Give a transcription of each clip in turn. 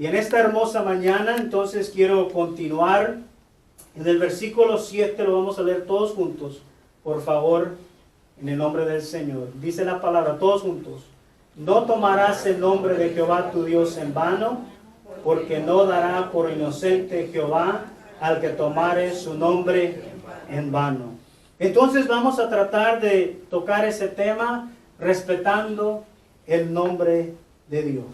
Y en esta hermosa mañana, entonces quiero continuar en el versículo 7, lo vamos a leer todos juntos, por favor, en el nombre del Señor. Dice la palabra, todos juntos: no tomarás el nombre de Jehová tu Dios en vano, porque no dará por inocente Jehová al que tomare su nombre en vano. Entonces vamos a tratar de tocar ese tema respetando el nombre de Dios.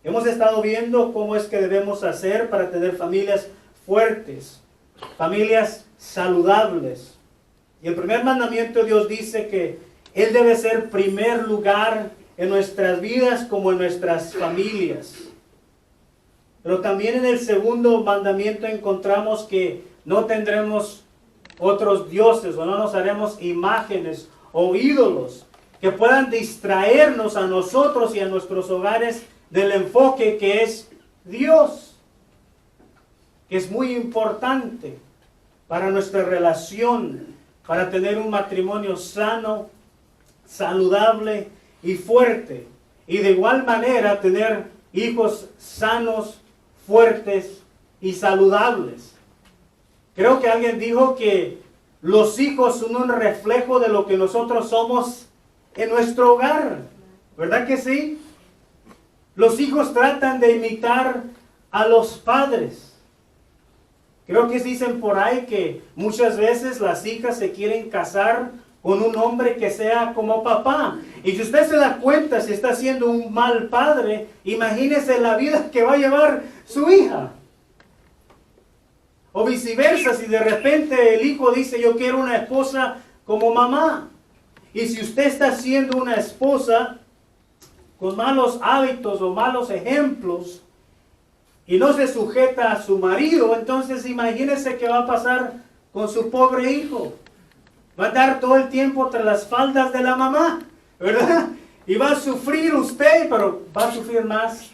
Hemos estado viendo cómo es que debemos hacer para tener familias fuertes, familias saludables. Y el primer mandamiento de Dios dice que Él debe ser primer lugar en nuestras vidas como en nuestras familias. Pero también en el segundo mandamiento encontramos que no tendremos otros dioses o no nos haremos imágenes o ídolos que puedan distraernos a nosotros y a nuestros hogares del enfoque que es Dios, que es muy importante para nuestra relación, para tener un matrimonio sano, saludable y fuerte. Y de igual manera tener hijos sanos, fuertes y saludables. Creo que alguien dijo que los hijos son un reflejo de lo que nosotros somos en nuestro hogar. ¿Verdad que sí? Los hijos tratan de imitar a los padres. Creo que dicen por ahí que muchas veces las hijas se quieren casar con un hombre que sea como papá. Y si usted se da cuenta, si está siendo un mal padre, imagínese la vida que va a llevar su hija. O viceversa, si de repente el hijo dice, yo quiero una esposa como mamá. Y si usted está siendo una esposa con malos hábitos o malos ejemplos y no se sujeta a su marido, entonces imagínese qué va a pasar con su pobre hijo. Va a estar todo el tiempo tras las faldas de la mamá, ¿verdad? Y va a sufrir usted, pero va a sufrir más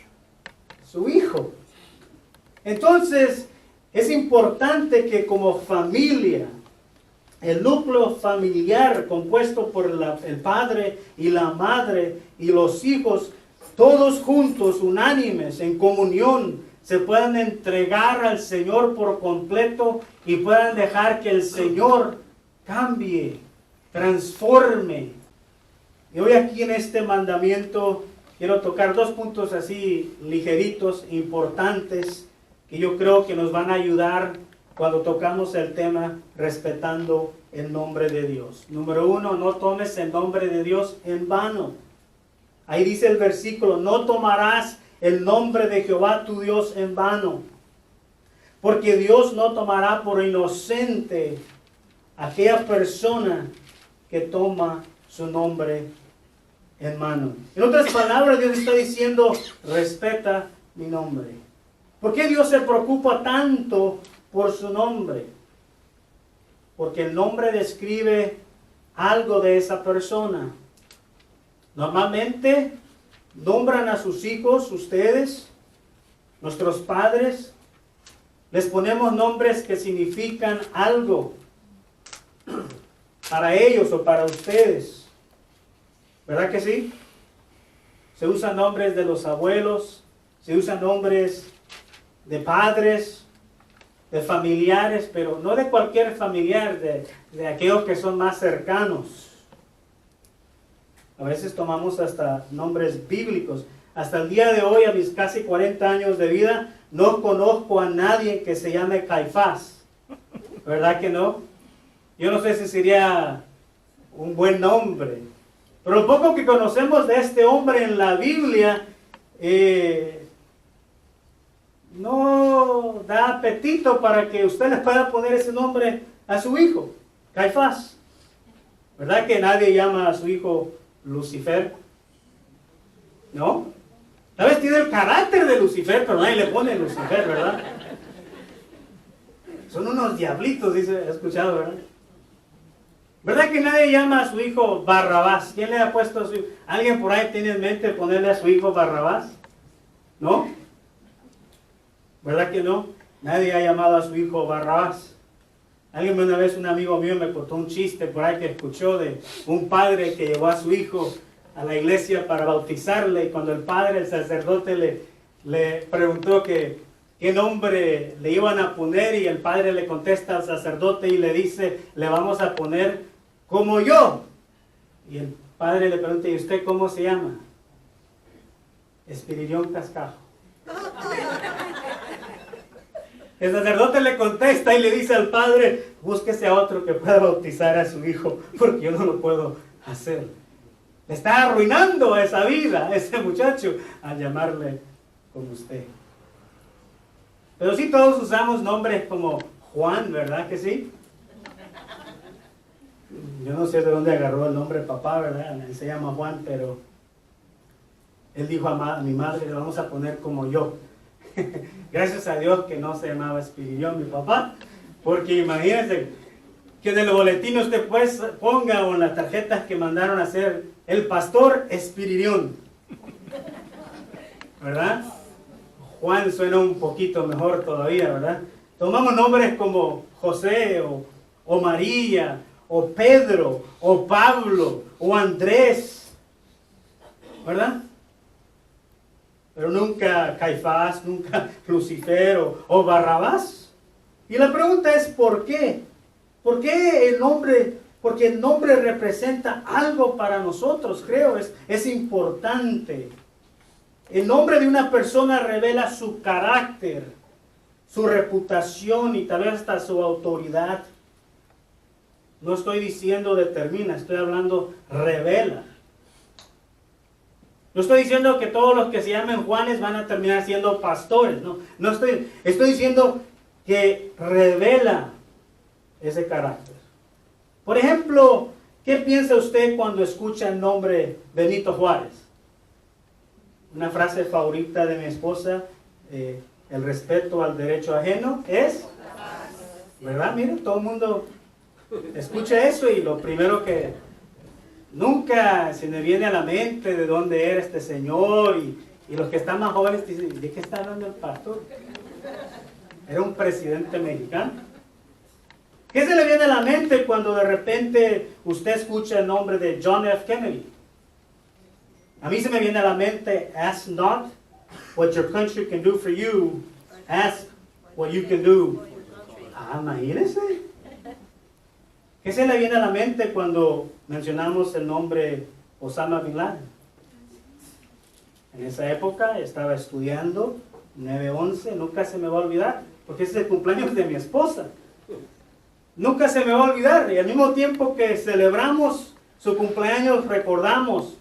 su hijo. Entonces, es importante que como familia, el núcleo familiar compuesto por el padre y la madre y los hijos, todos juntos, unánimes, en comunión, se puedan entregar al Señor por completo y puedan dejar que el Señor cambie, transforme. Y hoy aquí en este mandamiento quiero tocar dos puntos así ligeritos, importantes, que yo creo que nos van a ayudar cuando tocamos el tema respetando el nombre de Dios. Número 1, no tomes el nombre de Dios en vano. Ahí dice el versículo, no tomarás el nombre de Jehová tu Dios en vano, porque Dios no tomará por inocente aquella persona que toma su nombre en mano. En otras palabras, Dios está diciendo, respeta mi nombre. ¿Por qué Dios se preocupa tanto por su nombre? Porque el nombre describe algo de esa persona. Normalmente nombran a sus hijos, ustedes, nuestros padres, les ponemos nombres que significan algo para ellos o para ustedes. ¿Verdad que sí? Se usan nombres de los abuelos, se usan nombres de padres, de familiares, pero no de cualquier familiar, de aquellos que son más cercanos. A veces tomamos hasta nombres bíblicos. Hasta el día de hoy, a mis casi 40 años de vida, no conozco a nadie que se llame Caifás. ¿Verdad que no? Yo no sé si sería un buen nombre. Pero lo poco que conocemos de este hombre en la Biblia, no da apetito para que usted le pueda poner ese nombre a su hijo, Caifás. ¿Verdad que nadie llama a su hijo Lucifer? ¿No? Tal vez tiene el carácter de Lucifer, pero nadie le pone Lucifer, ¿verdad? Son unos diablitos, dice, he escuchado, ¿verdad? ¿Verdad que nadie llama a su hijo Barrabás? ¿Quién le ha puesto a su hijo? ¿Alguien por ahí tiene en mente ponerle a su hijo Barrabás? ¿No? ¿Verdad que no? Nadie ha llamado a su hijo Barrabás. Alguien una vez, un amigo mío me contó un chiste por ahí que escuchó de un padre que llevó a su hijo a la iglesia para bautizarle, y cuando el padre, el sacerdote, le preguntó que qué nombre le iban a poner y el padre le contesta al sacerdote y le dice, le vamos a poner como yo. Y el padre le pregunta, ¿y usted cómo se llama? Espiridión Cascajo. El sacerdote le contesta y le dice al padre, búsquese a otro que pueda bautizar a su hijo, porque yo no lo puedo hacer. Le está arruinando esa vida a ese muchacho al llamarle como usted. Pero sí todos usamos nombres como Juan, ¿verdad que sí? Yo no sé de dónde agarró el nombre papá, ¿verdad? Él se llama Juan, pero él dijo a mi madre, le vamos a poner como yo. Gracias a Dios que no se llamaba Espiridión mi papá, porque imagínense que en el boletín usted pues ponga o en las tarjetas que mandaron a hacer el pastor Espiridión, ¿verdad? Juan suena un poquito mejor todavía, ¿verdad? Tomamos nombres como José o María o Pedro o Pablo o Andrés, ¿verdad? Pero nunca Caifás, nunca Lucifer o Barrabás. Y la pregunta es ¿por qué? ¿Por qué el nombre? Porque el nombre representa algo para nosotros, creo, es importante. El nombre de una persona revela su carácter, su reputación y tal vez hasta su autoridad. No estoy diciendo determina, estoy hablando revela. No estoy diciendo que todos los que se llamen Juanes van a terminar siendo pastores, no estoy diciendo que revela ese carácter. Por ejemplo, ¿qué piensa usted cuando escucha el nombre Benito Juárez? Una frase favorita de mi esposa, el respeto al derecho ajeno es, ¿verdad? Miren, todo el mundo escucha eso y lo primero que nunca se me viene a la mente de dónde era este señor y los que están más jóvenes dicen, ¿de qué está hablando el pastor? Era un presidente mexicano. ¿Qué se le viene a la mente cuando de repente usted escucha el nombre de John F. Kennedy? A mí se me viene a la mente, ask not what your country can do for you, ask what you can do. Imagínense. ¿Qué se le viene a la mente cuando mencionamos el nombre Osama Bin Laden? En esa época estaba estudiando, 9/11, nunca se me va a olvidar, porque es el cumpleaños de mi esposa. Nunca se me va a olvidar, y al mismo tiempo que celebramos su cumpleaños, recordamos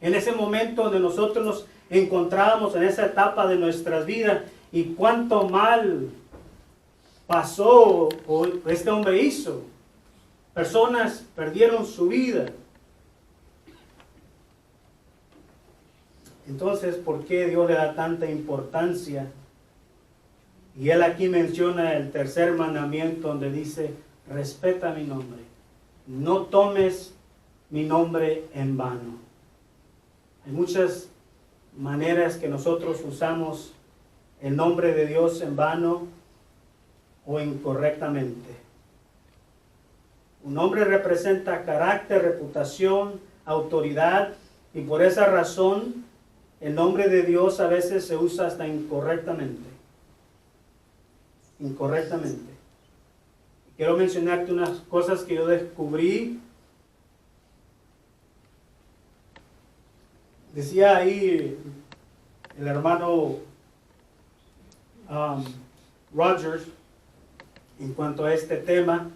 en ese momento donde nosotros nos encontrábamos en esa etapa de nuestras vidas y cuánto mal pasó o este hombre hizo. Personas perdieron su vida. Entonces, ¿por qué Dios le da tanta importancia? Y él aquí menciona el tercer mandamiento donde dice, respeta mi nombre. No tomes mi nombre en vano. Hay muchas maneras que nosotros usamos el nombre de Dios en vano o incorrectamente. Un nombre representa carácter, reputación, autoridad y por esa razón el nombre de Dios a veces se usa hasta incorrectamente. Incorrectamente. Quiero mencionarte unas cosas que yo descubrí. Decía ahí el hermano Rogers en cuanto a este tema,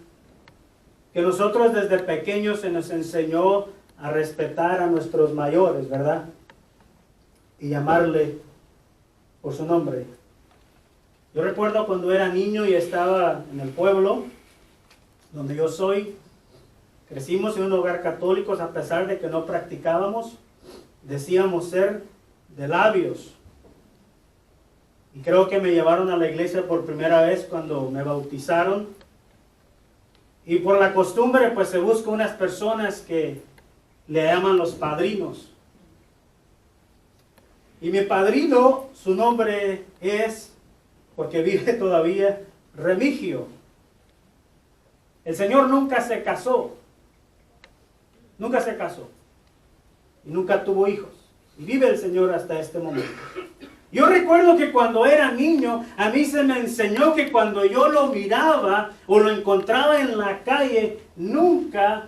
que nosotros desde pequeños se nos enseñó a respetar a nuestros mayores, ¿verdad? Y llamarle por su nombre. Yo recuerdo cuando era niño y estaba en el pueblo donde yo soy, crecimos en un hogar católico a pesar de que no practicábamos, decíamos ser de labios. Y creo que me llevaron a la iglesia por primera vez cuando me bautizaron. Y por la costumbre, pues se busca unas personas que le llaman los padrinos. Y mi padrino, su nombre es, porque vive todavía, Remigio. El Señor nunca se casó. Nunca se casó. Y nunca tuvo hijos. Y vive el Señor hasta este momento. Yo recuerdo que cuando era niño, a mí se me enseñó que cuando yo lo miraba o lo encontraba en la calle, nunca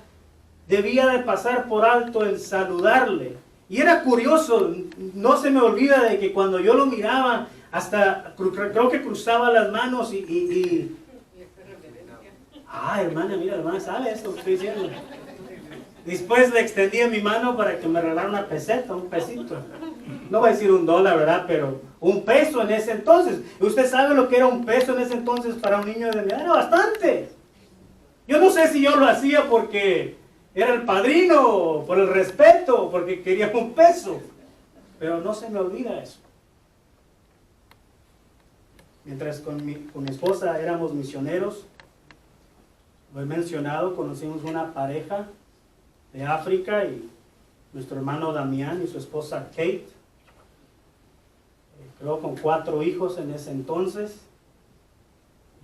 debía de pasar por alto el saludarle. Y era curioso, no se me olvida de que cuando yo lo miraba, hasta creo que cruzaba las manos hermana, mira, hermana, ¿sabe esto que estoy diciendo? Después le extendía mi mano para que me regalara una peseta, un pesito. No voy a decir $1, ¿verdad? Pero un peso en ese entonces. ¿Usted sabe lo que era un peso en ese entonces para un niño de mi edad? Era bastante. Yo no sé si yo lo hacía porque era el padrino, por el respeto, porque quería un peso. Pero no se me olvida eso. Mientras con mi esposa éramos misioneros, lo he mencionado, conocimos una pareja de África y nuestro hermano Damián y su esposa Kate, creo con 4 hijos en ese entonces.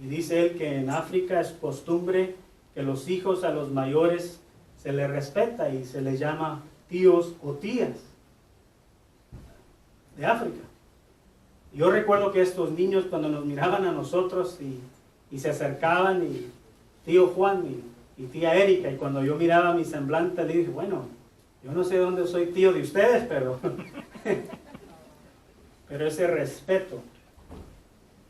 Y dice él que en África es costumbre que los hijos a los mayores se les respeta y se les llama tíos o tías de África. Yo recuerdo que estos niños cuando nos miraban a nosotros y se acercaban, y tío Juan y tía Erika, y cuando yo miraba mi semblante le dije, bueno, yo no sé dónde soy tío de ustedes, pero ese respeto.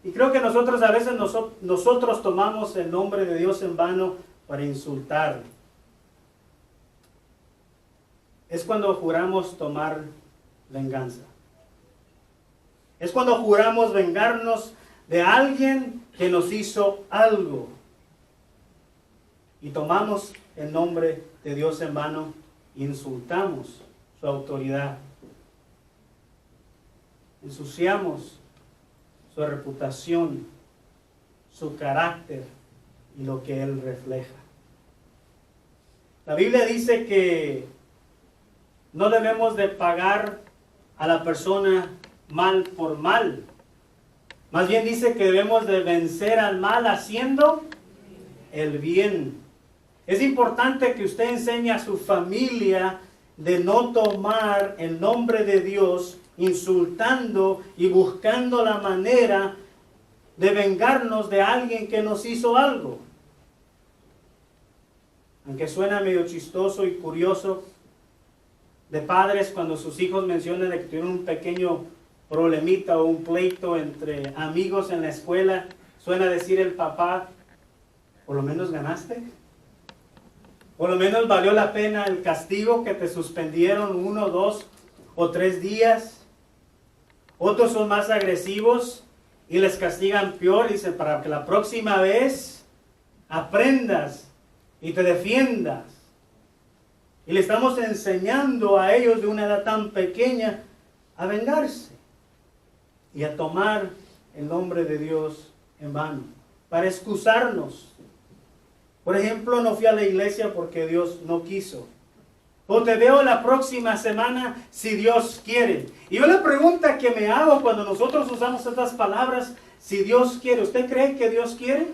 Y creo que nosotros a veces nosotros tomamos el nombre de Dios en vano para insultar. Es cuando juramos tomar venganza. Es cuando juramos vengarnos de alguien que nos hizo algo. Y tomamos el nombre de Dios en vano e insultamos su autoridad. Ensuciamos su reputación, su carácter y lo que Él refleja. La Biblia dice que no debemos de pagar a la persona mal por mal. Más bien dice que debemos de vencer al mal haciendo el bien. Es importante que usted enseñe a su familia de no tomar el nombre de Dios insultando y buscando la manera de vengarnos de alguien que nos hizo algo. Aunque suena medio chistoso y curioso, de padres cuando sus hijos mencionan de que tuvieron un pequeño problemita o un pleito entre amigos en la escuela, suena decir el papá, ¿por lo menos ganaste? ¿Por lo menos valió la pena el castigo que te suspendieron 1, 2 o 3 días? Otros son más agresivos y les castigan peor, dicen, para que la próxima vez aprendas y te defiendas. Y le estamos enseñando a ellos de una edad tan pequeña a vengarse y a tomar el nombre de Dios en vano, para excusarnos. Por ejemplo, no fui a la iglesia porque Dios no quiso. O te veo la próxima semana si Dios quiere. Y yo la pregunta que me hago cuando nosotros usamos estas palabras, si Dios quiere, ¿usted cree que Dios quiere?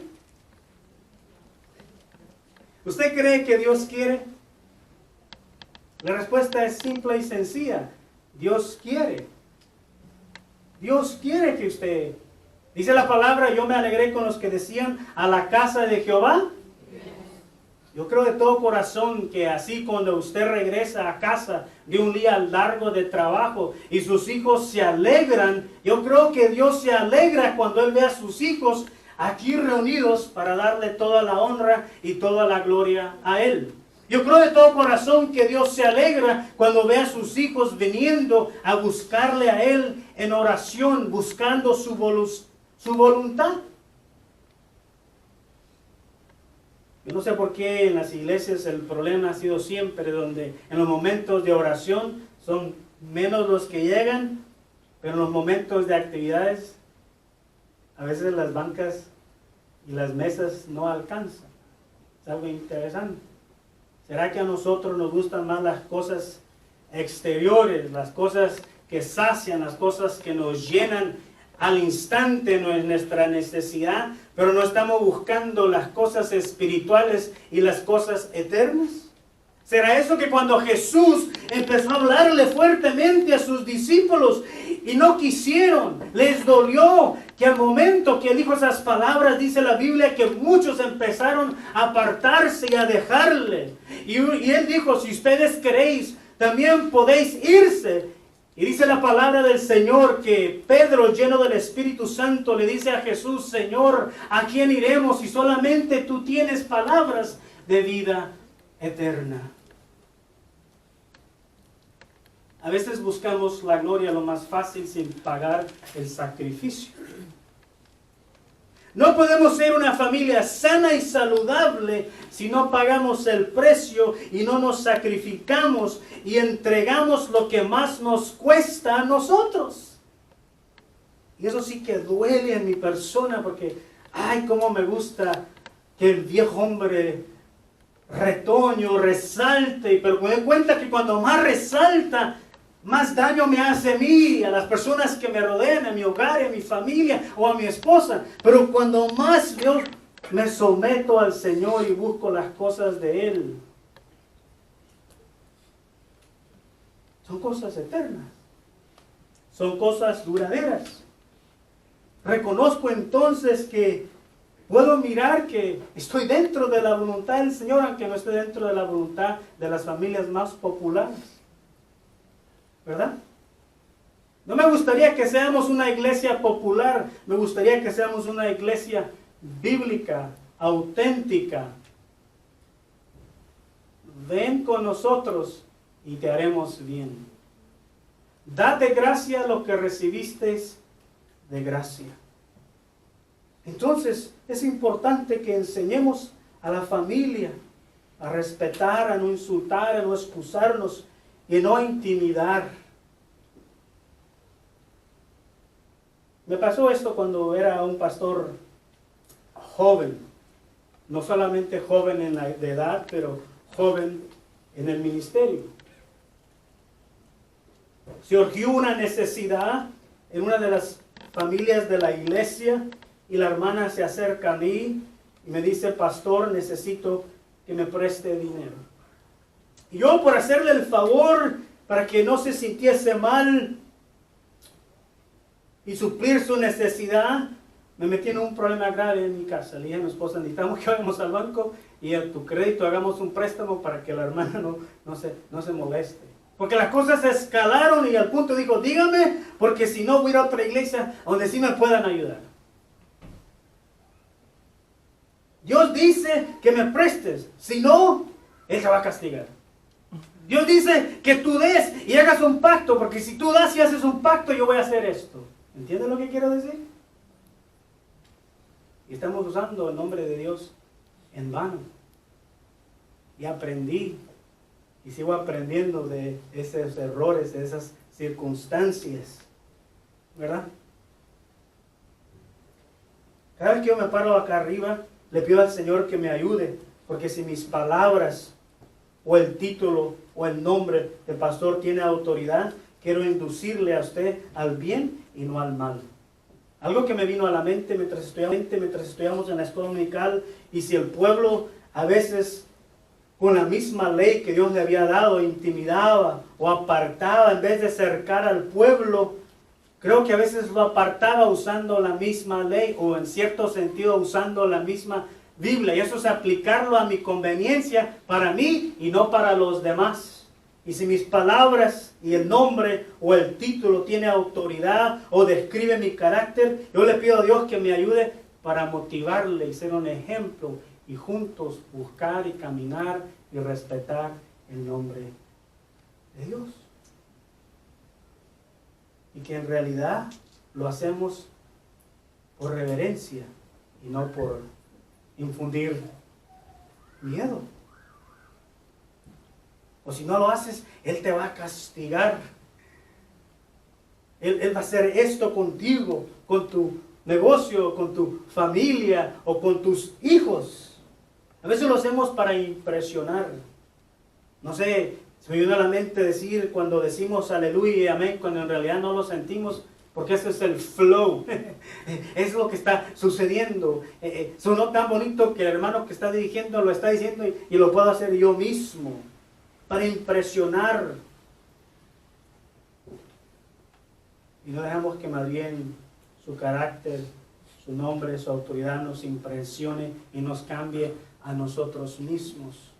¿Usted cree que Dios quiere? La respuesta es simple y sencilla. Dios quiere. Dios quiere que usted... Dice la palabra, yo me alegré con los que decían, a la casa de Jehová. Yo creo de todo corazón que así cuando usted regresa a casa de un día largo de trabajo y sus hijos se alegran, yo creo que Dios se alegra cuando Él ve a sus hijos aquí reunidos para darle toda la honra y toda la gloria a Él. Yo creo de todo corazón que Dios se alegra cuando ve a sus hijos viniendo a buscarle a Él en oración, buscando su voluntad. Yo no sé por qué en las iglesias el problema ha sido siempre donde en los momentos de oración son menos los que llegan, pero en los momentos de actividades a veces las bancas y las mesas no alcanzan. Es algo interesante. ¿Será que a nosotros nos gustan más las cosas exteriores, las cosas que sacian, las cosas que nos llenan al instante nuestra necesidad, pero no estamos buscando las cosas espirituales y las cosas eternas? ¿Será eso que cuando Jesús empezó a hablarle fuertemente a sus discípulos y no quisieron. Les dolió que al momento que él dijo esas palabras, dice la Biblia, que muchos empezaron a apartarse y a dejarle. Y él dijo, si ustedes queréis, también podéis irse. Y dice la palabra del Señor que Pedro, lleno del Espíritu Santo, le dice a Jesús, Señor, ¿a quién iremos si solamente tú tienes palabras de vida eterna? A veces buscamos la gloria lo más fácil sin pagar el sacrificio. No podemos ser una familia sana y saludable si no pagamos el precio y no nos sacrificamos y entregamos lo que más nos cuesta a nosotros. Y eso sí que duele en mi persona porque, ay, cómo me gusta que el viejo hombre retoño, resalte, pero me doy cuenta que cuando más resalta, más daño me hace a mí, a las personas que me rodean, a mi hogar, a mi familia o a mi esposa. Pero cuando más yo me someto al Señor y busco las cosas de Él, son cosas eternas, son cosas duraderas. Reconozco entonces que puedo mirar que estoy dentro de la voluntad del Señor, aunque no esté dentro de la voluntad de las familias más populares. ¿Verdad? No me gustaría que seamos una iglesia popular, me gustaría que seamos una iglesia bíblica, auténtica. Ven con nosotros y te haremos bien. Date gracia a lo que recibisteis de gracia. Entonces es importante que enseñemos a la familia a respetar, a no insultar, a no excusarnos y no intimidar. Me pasó esto cuando era un pastor joven, no solamente joven de edad, pero joven en el ministerio. Surgió una necesidad en una de las familias de la iglesia y la hermana se acerca a mí y me dice, pastor, necesito que me preste dinero. Y yo, por hacerle el favor, para que no se sintiese mal y suplir su necesidad, me metí en un problema grave en mi casa. Le dije a mi esposa, necesitamos que vayamos al banco y a tu crédito hagamos un préstamo para que la hermana no se moleste. Porque las cosas escalaron y al punto dijo, dígame, porque si no voy a ir a otra iglesia donde sí me puedan ayudar. Dios dice que me prestes, si no, Él te va a castigar. Dios dice que tú des y hagas un pacto, porque si tú das y haces un pacto, yo voy a hacer esto. ¿Entiendes lo que quiero decir? Y estamos usando el nombre de Dios en vano. Y aprendí, y sigo aprendiendo de esos errores, de esas circunstancias. ¿Verdad? Cada vez que yo me paro acá arriba, le pido al Señor que me ayude, porque si mis palabras o el título o el nombre del pastor tiene autoridad, quiero inducirle a usted al bien y no al mal. Algo que me vino a la mente mientras estudiamos en la escuela dominical, y si el pueblo a veces con la misma ley que Dios le había dado intimidaba o apartaba en vez de acercar al pueblo, creo que a veces lo apartaba usando la misma ley o en cierto sentido usando la misma Biblia, y eso es aplicarlo a mi conveniencia para mí y no para los demás. Y si mis palabras y el nombre o el título tiene autoridad o describe mi carácter, yo le pido a Dios que me ayude para motivarle y ser un ejemplo y juntos buscar y caminar y respetar el nombre de Dios. Y que en realidad lo hacemos por reverencia y no por infundir miedo. O si no lo haces, Él te va a castigar. Él va a hacer esto contigo, con tu negocio, con tu familia o con tus hijos. A veces lo hacemos para impresionar. No sé, se me viene a la mente decir cuando decimos aleluya y amén, cuando en realidad no lo sentimos, porque ese es el flow. Es lo que está sucediendo. Sonó tan bonito que el hermano que está dirigiendo lo está diciendo y lo puedo hacer yo mismo. Para impresionar. y no dejamos que más bien su carácter, su nombre, su autoridad nos impresione y nos cambie a nosotros mismos.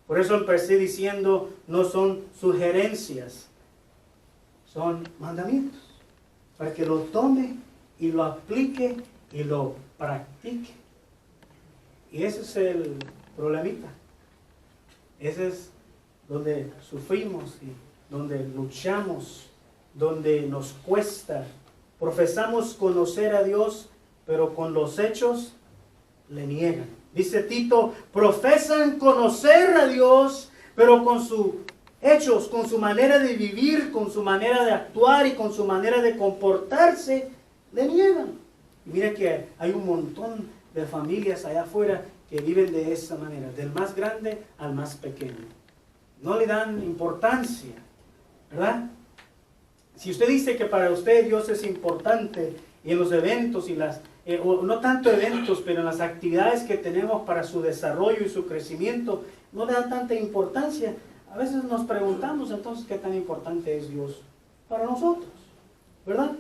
Por eso empecé diciendo, no son sugerencias, son mandamientos, para que lo tome y lo aplique y lo practique. Y ese es el problemita. Ese es donde sufrimos y donde luchamos, donde nos cuesta. Profesamos conocer a Dios, pero con los hechos le niegan. Dice Tito, profesan conocer a Dios, pero con sus hechos, con su manera de vivir, con su manera de actuar y con su manera de comportarse, le niegan. Y mira que hay un montón de familias allá afuera que viven de esa manera, del más grande al más pequeño. No le dan importancia, ¿verdad? Si usted dice que para usted Dios es importante y en los eventos y o no tanto eventos, pero en las actividades que tenemos para su desarrollo y su crecimiento, no le da tanta importancia, a veces nos preguntamos entonces qué tan importante es Dios para nosotros, ¿verdad?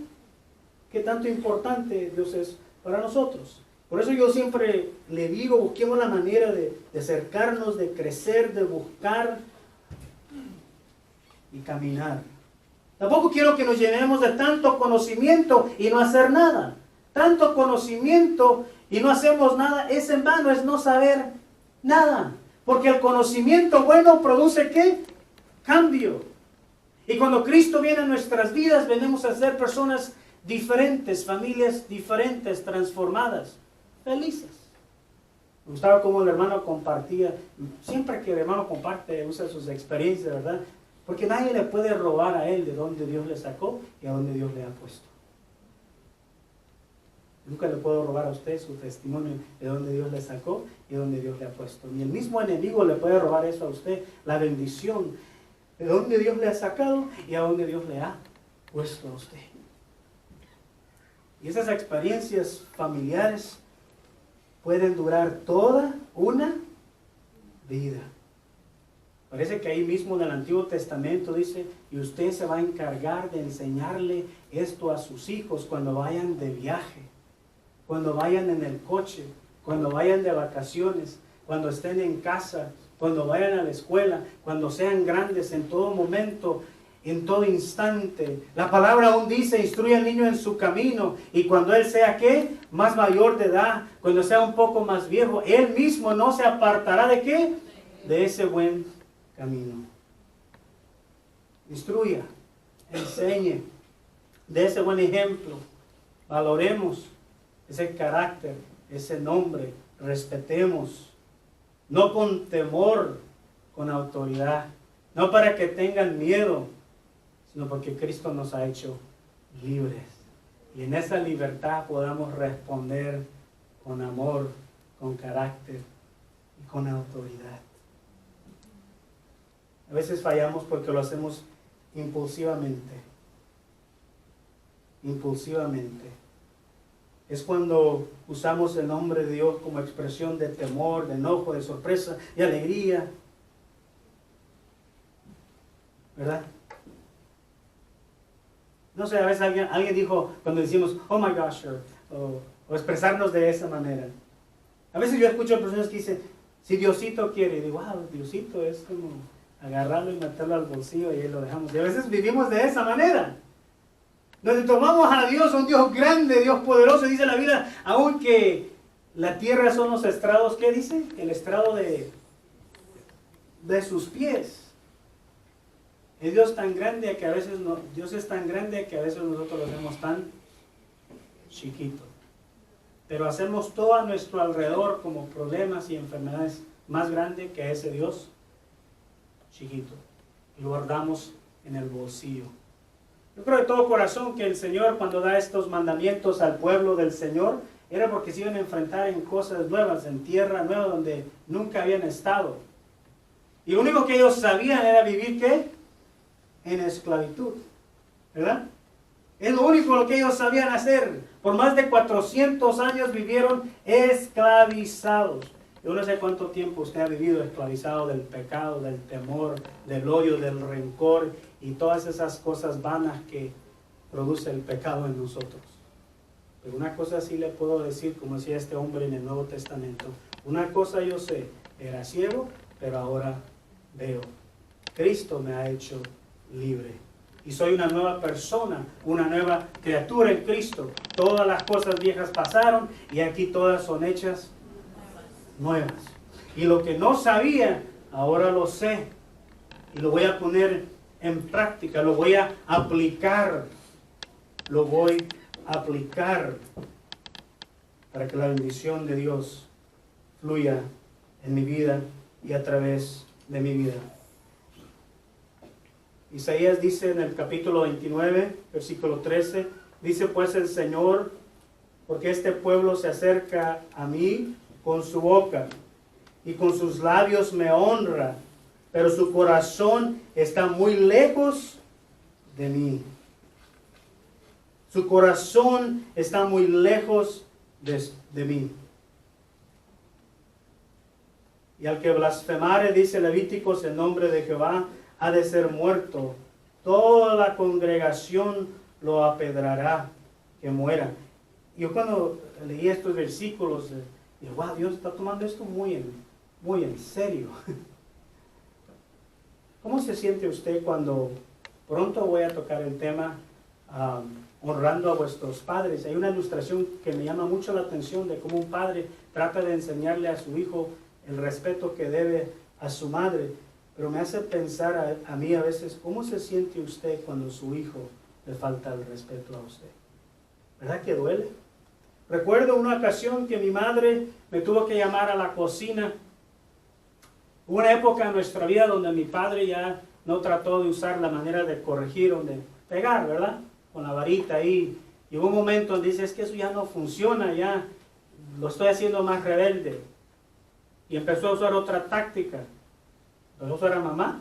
¿Qué tanto importante Dios es para nosotros? Por eso yo siempre le digo, busquemos la manera de acercarnos, de crecer, de buscar y caminar. Tampoco quiero que nos llenemos de tanto conocimiento y no hacer nada. Tanto conocimiento y no hacemos nada es en vano, es no saber nada. Porque el conocimiento bueno produce ¿qué? Cambio. Y cuando Cristo viene a nuestras vidas, venimos a ser personas diferentes, familias diferentes, transformadas, felices. Me gustaba cómo el hermano compartía. Siempre que el hermano comparte, usa sus experiencias, ¿verdad? Porque nadie le puede robar a él de dónde Dios le sacó y a dónde Dios le ha puesto. Nunca le puedo robar a usted su testimonio de dónde Dios le sacó y dónde Dios le ha puesto. Ni el mismo enemigo le puede robar eso a usted, la bendición de dónde Dios le ha sacado y a dónde Dios le ha puesto a usted. Y esas experiencias familiares pueden durar toda una vida. Parece que ahí mismo en el Antiguo Testamento dice, y usted se va a encargar de enseñarle esto a sus hijos cuando vayan de viaje, cuando vayan en el coche, cuando vayan de vacaciones, cuando estén en casa, cuando vayan a la escuela, cuando sean grandes, en todo momento, en todo instante. La palabra aún dice, instruye al niño en su camino, y cuando él sea, ¿qué? Más mayor de edad, cuando sea un poco más viejo, él mismo no se apartará ¿de qué? De ese buen camino. Instruya, enseñe, dé ese buen ejemplo, valoremos ese carácter, ese nombre, respetemos, no con temor, con autoridad, no para que tengan miedo, sino porque Cristo nos ha hecho libres. Y en esa libertad podamos responder con amor, con carácter y con autoridad. A veces fallamos porque lo hacemos impulsivamente. Impulsivamente. Es cuando usamos el nombre de Dios como expresión de temor, de enojo, de sorpresa, de alegría. ¿Verdad? No sé, a veces alguien dijo, cuando decimos, oh my gosh, o expresarnos de esa manera. A veces yo escucho a personas que dicen, si Diosito quiere, y digo, wow, Diosito es como agarrarlo y meterlo al bolsillo y ahí lo dejamos. Y a veces vivimos de esa manera. Donde tomamos a Dios, un Dios grande, Dios poderoso, dice la Biblia, aunque la tierra son los estrados, ¿qué dice? El estrado de sus pies. Es Dios tan grande que a veces Dios es tan grande que a veces nosotros lo vemos tan chiquito. Pero hacemos todo a nuestro alrededor como problemas y enfermedades más grandes que ese Dios chiquito. Y lo guardamos en el bolsillo. Yo creo de todo corazón que el Señor, cuando da estos mandamientos al pueblo del Señor, era porque se iban a enfrentar en cosas nuevas, en tierra nueva donde nunca habían estado. Y lo único que ellos sabían era vivir, ¿qué? En esclavitud. ¿Verdad? Es lo único lo que ellos sabían hacer. Por más de 400 años vivieron esclavizados. Yo no sé cuánto tiempo usted ha vivido esclavizado del pecado, del temor, del odio, del rencor y todas esas cosas vanas que produce el pecado en nosotros. Pero una cosa sí le puedo decir, como decía este hombre en el Nuevo Testamento, una cosa yo sé, era ciego, pero ahora veo. Cristo me ha hecho libre. Y soy una nueva persona, una nueva criatura en Cristo. Todas las cosas viejas pasaron y aquí todas son hechas nuevas. Y lo que no sabía, ahora lo sé. Y lo voy a poner en práctica, lo voy a aplicar. Lo voy a aplicar para que la bendición de Dios fluya en mi vida y a través de mi vida. Isaías dice en el capítulo 29, versículo 13, dice pues el Señor, porque este pueblo se acerca a mí con su boca y con sus labios me honra, pero su corazón está muy lejos de mí. Su corazón está muy lejos de mí. Y al que blasfemare, dice Levíticos, el nombre de Jehová, ha de ser muerto. Toda la congregación lo apedrará, que muera. Yo cuando leí estos versículos, dije, wow, Dios está tomando esto muy en serio. ¿Cómo se siente usted cuando pronto voy a tocar el tema honrando a vuestros padres? Hay una ilustración que me llama mucho la atención de cómo un padre trata de enseñarle a su hijo el respeto que debe a su madre. Pero me hace pensar a mí a veces, ¿cómo se siente usted cuando su hijo le falta el respeto a usted? ¿Verdad que duele? Recuerdo una ocasión que mi madre me tuvo que llamar a la cocina. Hubo una época en nuestra vida donde mi padre ya no trató de usar la manera de corregir o de pegar, ¿verdad? Con la varita ahí. Y hubo un momento donde dice, es que eso ya no funciona, ya lo estoy haciendo más rebelde. Y empezó a usar otra táctica. Empezó a usar a mamá.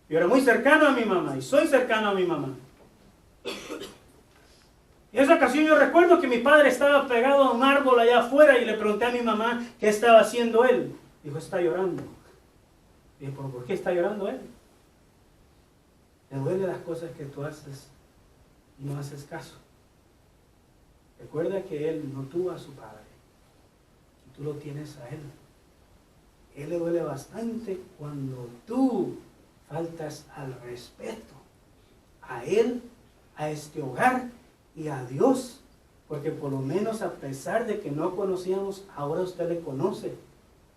Yo era muy cercano a mi mamá y soy cercano a mi mamá. Y en esa ocasión yo recuerdo que mi padre estaba pegado a un árbol allá afuera y le pregunté a mi mamá qué estaba haciendo él. Dijo, está llorando. Y dije, ¿por qué está llorando él? Le duele las cosas que tú haces y no haces caso. Recuerda que él no tuvo a su padre y tú lo tienes a él. Él le duele bastante cuando tú faltas al respeto a él, a este hogar y a Dios, porque por lo menos a pesar de que no conocíamos, ahora usted le conoce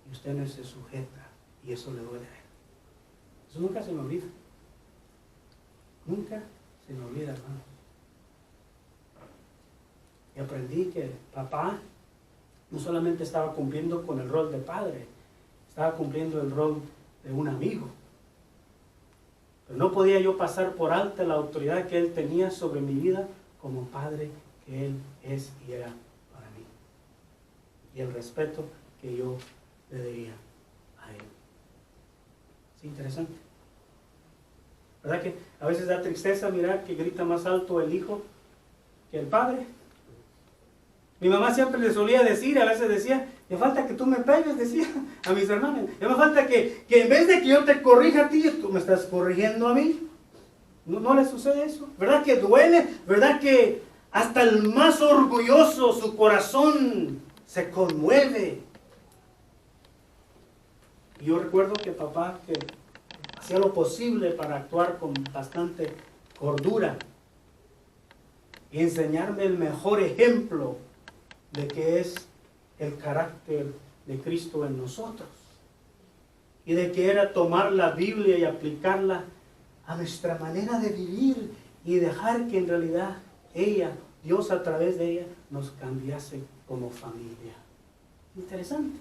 y usted no se sujeta y eso le duele a él. Eso nunca se me olvida. Nunca se me olvida, hermano. Y aprendí que papá no solamente estaba cumpliendo con el rol de padre, estaba cumpliendo el rol de un amigo. Pero no podía yo pasar por alto la autoridad que él tenía sobre mi vida como padre que él es y era para mí. Y el respeto que yo le daría a él. Es interesante. ¿Verdad que a veces da tristeza mirar que grita más alto el hijo que el padre? Mi mamá siempre le solía decir, a veces decía, me falta que tú me pegues, decía a mis hermanos. Me falta que en vez de que yo te corrija a ti, tú me estás corrigiendo a mí. No le sucede eso. ¿Verdad que duele? ¿Verdad que hasta el más orgulloso, su corazón se conmueve? Y yo recuerdo que papá que hacía lo posible para actuar con bastante cordura y enseñarme el mejor ejemplo de que es el carácter de Cristo en nosotros. Y de que era tomar la Biblia y aplicarla a nuestra manera de vivir y dejar que en realidad Dios a través de ella, nos cambiase como familia. Interesante.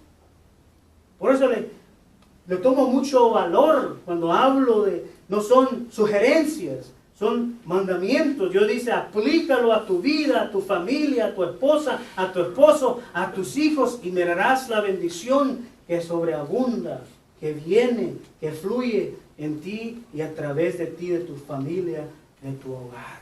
Por eso le tomo mucho valor cuando hablo de, no son sugerencias, son mandamientos. Dios dice, aplícalo a tu vida, a tu familia, a tu esposa, a tu esposo, a tus hijos y mirarás la bendición que sobreabunda, que viene, que fluye en ti y a través de ti, de tu familia, de tu hogar.